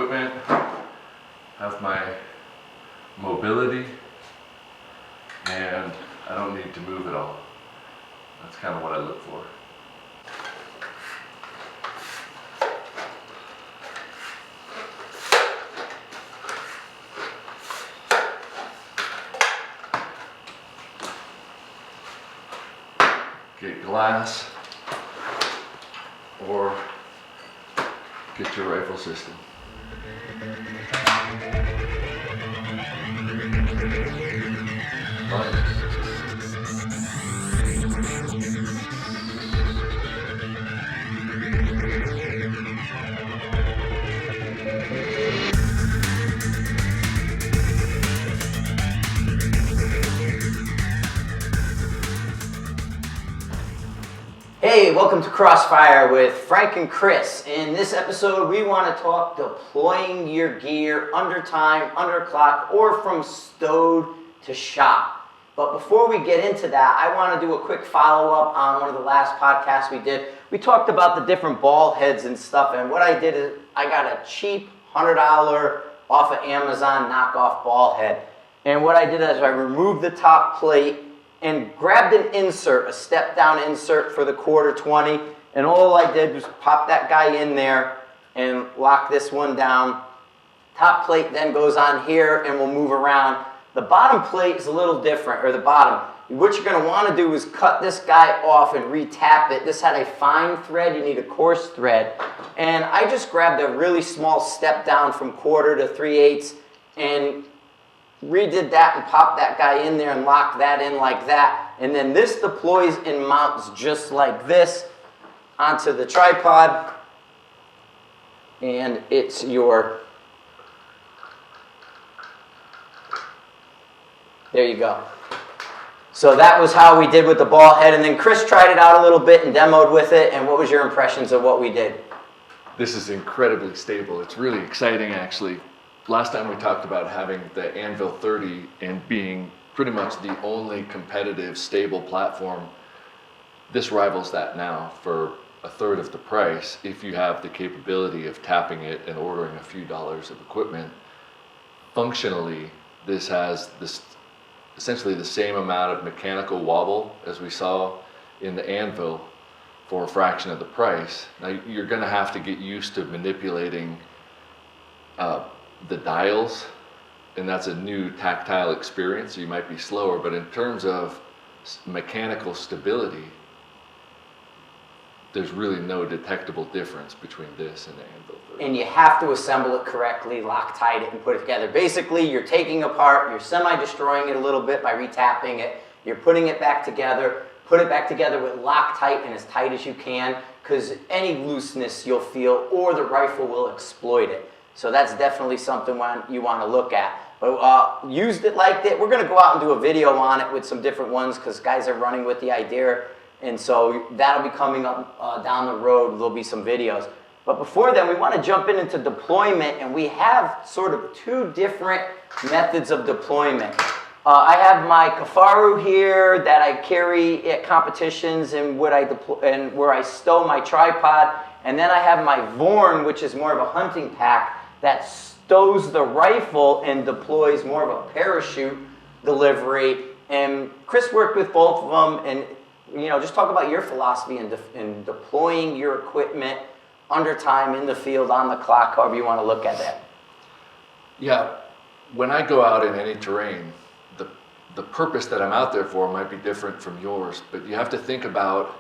equipment, have my mobility, and I don't need to move at all. That's kind of what I look for. Get glass or get your rifle system. Hey, welcome to Crossfire with Frank and Chris. In this episode, we want to talk deploying your gear under time, under clock, or from stowed to shop. But before we get into that, I want to do a quick follow-up on one of the last podcasts we did. We talked about the different ball heads and stuff, and what I did is I got a cheap $100 off of Amazon knockoff ball head. And what I did is I removed the top plate and grabbed an insert, a step-down insert for the .20, and all I did was pop that guy in there and lock this one down. Top plate then goes on here and will move around. The bottom plate is a little different, or the bottom. What you're going to want to do is cut this guy off and re-tap it. This had a fine thread, you need a coarse thread. And I just grabbed a really small step down from 1/4 to 3/8 and redid that and popped that guy in there and locked that in like that. And then this deploys and mounts just like this onto the tripod. And it's your, there you go. So that was how we did with the ball head. And then Chris tried it out a little bit and demoed with it. And what was your impressions of what we did? This is incredibly stable. It's really exciting, actually. Last time we talked about having the Anvil 30 and being pretty much the only competitive, stable platform. This rivals that now for a third of the price if you have the capability of tapping it and ordering a few dollars of equipment. Functionally, this has essentially the same amount of mechanical wobble as we saw in the Anvil for a fraction of the price. Now you're going to have to get used to manipulating the dials, and that's a new tactile experience, so you might be slower, but in terms of mechanical stability, there's really no detectable difference between this and the Anvil 30. And you have to assemble it correctly, Loctite it, and put it together. Basically, you're taking apart, you're semi-destroying it a little bit by retapping it, you're putting it back together, put it back together with Loctite and as tight as you can, because any looseness you'll feel, or the rifle will exploit it. So that's definitely something you want to look at. But used it like that. We're going to go out and do a video on it with some different ones because guys are running with the idea. And so that'll be coming up down the road. There'll be some videos. But before then, we want to jump into deployment. And we have sort of two different methods of deployment. I have my Kafaru here that I carry at competitions and where I stow my tripod. And then I have my Vorn, which is more of a hunting pack that stows the rifle and deploys more of a parachute delivery. And Chris worked with both of them, and just talk about your philosophy in deploying your equipment under time, in the field, on the clock, however you want to look at that. Yeah, when I go out in any terrain, the purpose that I'm out there for might be different from yours, but you have to think about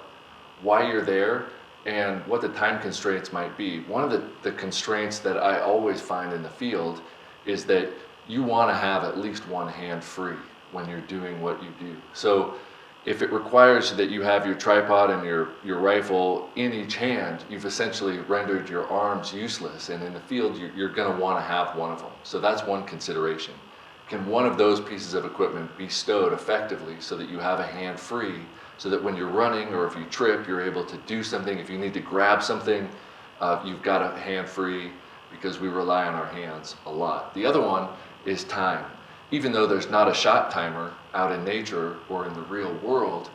why you're there and what the time constraints might be. One of the constraints that I always find in the field is that you want to have at least one hand free when you're doing what you do. So if it requires that you have your tripod and your rifle in each hand, you've essentially rendered your arms useless. And in the field, you're going to want to have one of them. So that's one consideration. Can one of those pieces of equipment be stowed effectively so that you have a hand free, so that when you're running or if you trip, you're able to do something? If you need to grab something, you've got a hand free, because we rely on our hands a lot. The other one is time. Even though there's not a shot timer out in nature or in the real world,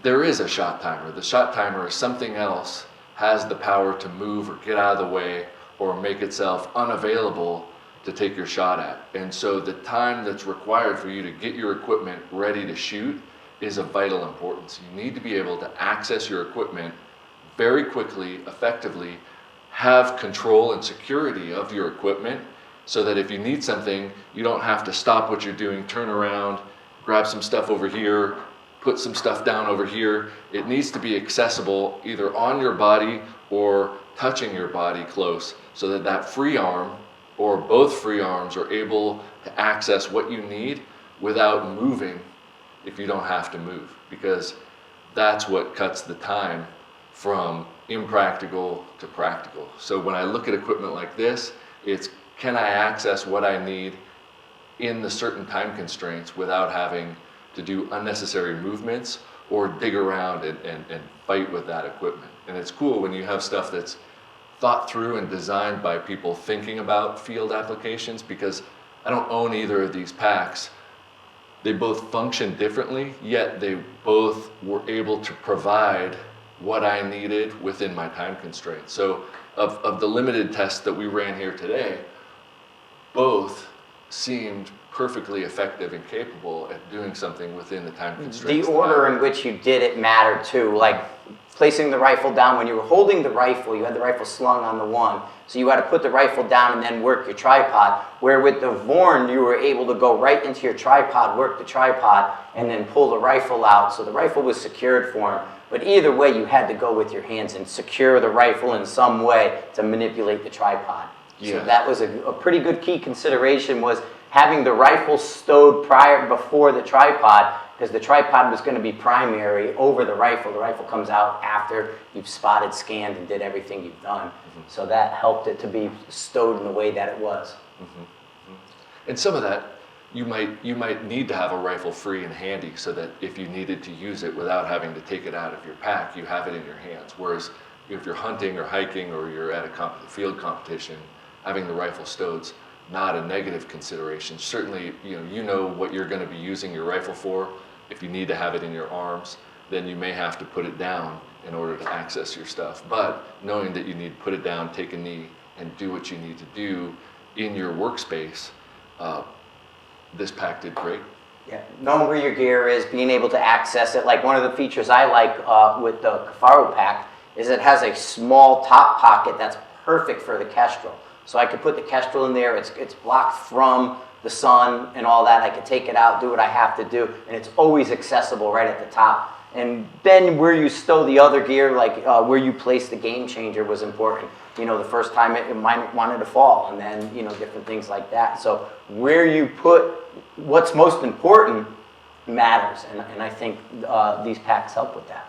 there is a shot timer. The shot timer is something else, has the power to move or get out of the way or make itself unavailable to take your shot at. And so the time that's required for you to get your equipment ready to shoot is of vital importance. You need to be able to access your equipment very quickly, effectively, have control and security of your equipment so that if you need something, you don't have to stop what you're doing, turn around, grab some stuff over here, put some stuff down over here. It needs to be accessible either on your body or touching your body close so that that free arm or both free arms are able to access what you need without moving if you don't have to move, because that's what cuts the time from impractical to practical. So when I look at equipment like this, it's can I access what I need in the certain time constraints without having to do unnecessary movements or dig around and fight with that equipment. And it's cool when you have stuff that's thought through and designed by people thinking about field applications, because I don't own either of these packs. They both function differently, yet they both were able to provide what I needed within my time constraints. So of the limited tests that we ran here today, both seemed perfectly effective and capable at doing something within the time constraints. The order in which you did it mattered too, like placing the rifle down. When you were holding the rifle, you had the rifle slung on the one, so you had to put the rifle down and then work your tripod, where with the Vorn, you were able to go right into your tripod, work the tripod, and then pull the rifle out, so the rifle was secured for him. But either way, you had to go with your hands and secure the rifle in some way to manipulate the tripod. Yeah. So that was a pretty good key consideration, was having the rifle stowed before the tripod, because the tripod was going to be primary over the rifle. The rifle comes out after you've spotted, scanned, and did everything you've done. Mm-hmm. So that helped it to be stowed in the way that it was. Mm-hmm. Mm-hmm. And some of that, you might need to have a rifle free and handy so that if you needed to use it without having to take it out of your pack, you have it in your hands. Whereas if you're hunting or hiking or you're at a field competition, having the rifle stowed's not a negative consideration. Certainly, you know what you're going to be using your rifle for. If you need to have it in your arms, then you may have to put it down in order to access your stuff. But knowing that you need to put it down, take a knee, and do what you need to do in your workspace, this pack did great. Yeah, knowing where your gear is, being able to access it. Like one of the features I like with the Cafaro pack is it has a small top pocket that's perfect for the Kestrel. So I could put the Kestrel in there, it's blocked from the sun and all that. I could take it out, do what I have to do, and it's always accessible right at the top. And then where you stow the other gear, like where you place the game changer was important. The first time it might wanted to fall, and then, different things like that. So where you put what's most important matters, and I think these packs help with that.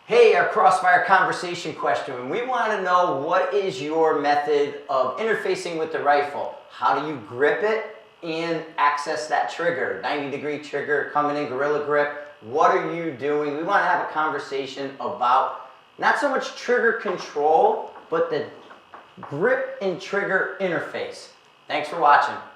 Hey, our Crossfire conversation question. We want to know, what is your method of interfacing with the rifle? How do you grip it and access that trigger? 90-degree trigger, coming in gorilla grip. What are you doing? We want to have a conversation about not so much trigger control, but the grip and trigger interface. Thanks for watching.